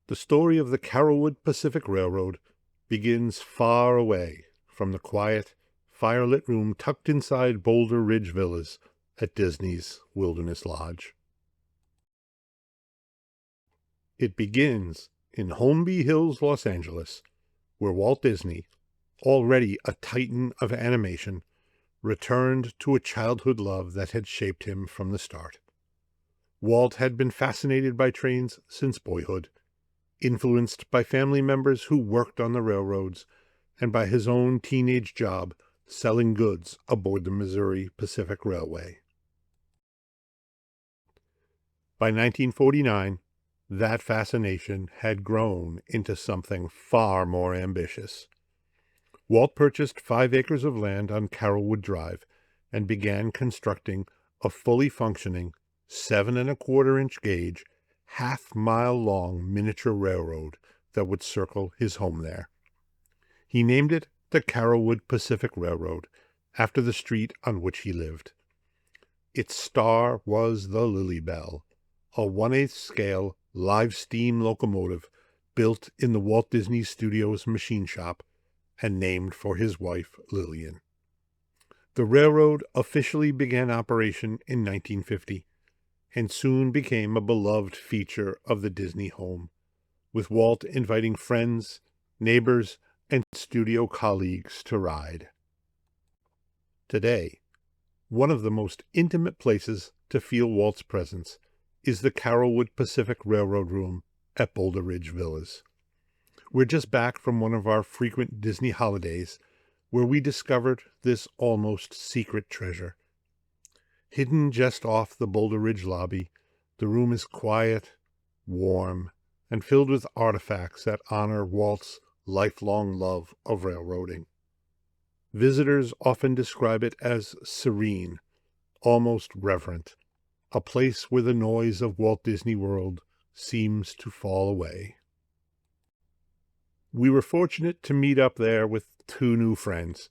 The story of the Carolwood Pacific Railroad begins far away from the quiet, firelit room tucked inside Boulder Ridge Villas at Disney's Wilderness Lodge. It begins in Holmby Hills, Los Angeles, where Walt Disney, already a titan of animation, returned to a childhood love that had shaped him from the start. Walt had been fascinated by trains since boyhood, influenced by family members who worked on the railroads and by his own teenage job selling goods aboard the Missouri Pacific Railway. By 1949, that fascination had grown into something far more ambitious. Walt purchased 5 acres of land on Carolwood Drive and began constructing a fully functioning 7¼ inch gauge, half-mile-long miniature railroad that would circle his home there. He named it the Carolwood Pacific Railroad, after the street on which he lived. Its star was the Lily Bell, a 1/8 scale live steam locomotive built in the Walt Disney Studios machine shop and named for his wife Lillian. The railroad officially began operation in 1950 and soon became a beloved feature of the Disney home, with Walt inviting friends, neighbors, and studio colleagues to ride. Today, one of the most intimate places to feel Walt's presence is the Carolwood Pacific Railroad Room at Boulder Ridge Villas. We're just back from one of our frequent Disney holidays where we discovered this almost secret treasure. Hidden just off the Boulder Ridge lobby, the room is quiet, warm, and filled with artifacts that honor Walt's lifelong love of railroading. Visitors often describe it as serene, almost reverent, a place where the noise of Walt Disney World seems to fall away. We were fortunate to meet up there with 2 new friends,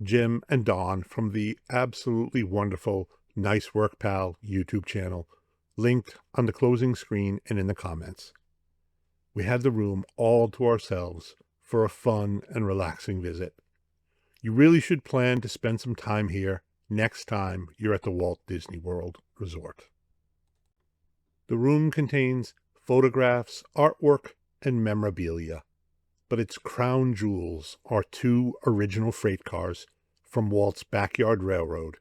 Jim and Dawn from the absolutely wonderful Nice Work Pal YouTube channel, linked on the closing screen and in the comments. We had the room all to ourselves for a fun and relaxing visit. You really should plan to spend some time here next time you're at the Walt Disney World Resort. The room contains photographs, artwork, and memorabilia, but its crown jewels are 2 original freight cars from Walt's backyard railroad,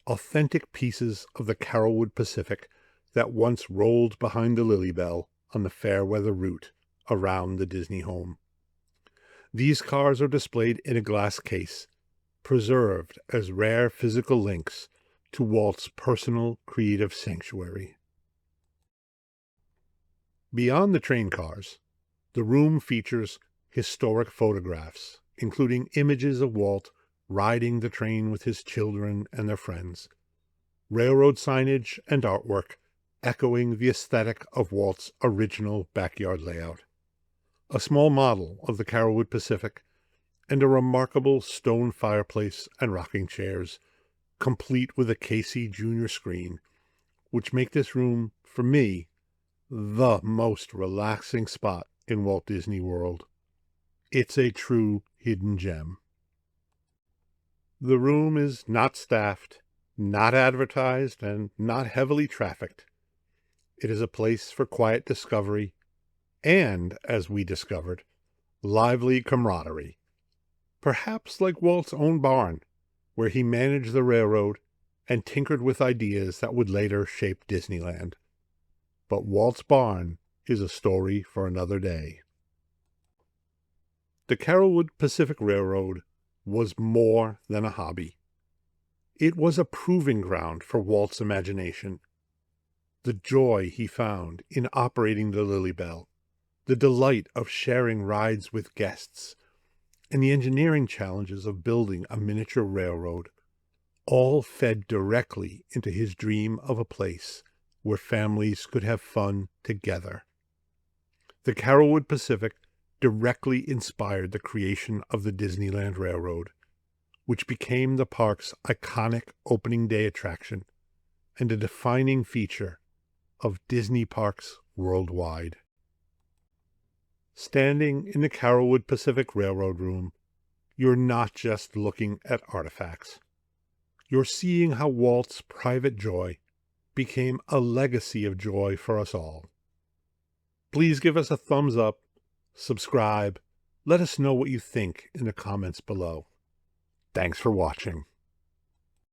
authentic pieces of the Carolwood Pacific that once rolled behind the Lily Bell on the Fairweather route around the Disney home. These cars are displayed in a glass case, preserved as rare physical links to Walt's personal creative sanctuary. Beyond the train cars, the room features historic photographs, including images of Walt riding the train with his children and their friends, railroad signage and artwork echoing the aesthetic of Walt's original backyard layout, a small model of the Carolwood Pacific, and a remarkable stone fireplace and rocking chairs, complete with a Casey Jr. screen, which make this room, for me, the most relaxing spot in Walt Disney World. It's a true hidden gem. The room is not staffed, not advertised, and not heavily trafficked. It is a place for quiet discovery and, as we discovered, lively camaraderie. Perhaps like Walt's own barn, where he managed the railroad and tinkered with ideas that would later shape Disneyland. But Walt's barn is a story for another day. The Carolwood Pacific Railroad was more than a hobby. It was a proving ground for Walt's imagination. The joy he found in operating the Lily Bell, the delight of sharing rides with guests, and the engineering challenges of building a miniature railroad, all fed directly into his dream of a place where families could have fun together. The Carolwood Pacific directly inspired the creation of the Disneyland Railroad, which became the park's iconic opening day attraction and a defining feature of Disney parks worldwide. Standing in the Carolwood Pacific Railroad room, you're not just looking at artifacts. You're seeing how Walt's private joy became a legacy of joy for us all. Please give us a thumbs up, subscribe, let us know what you think in the comments below. Thanks for watching.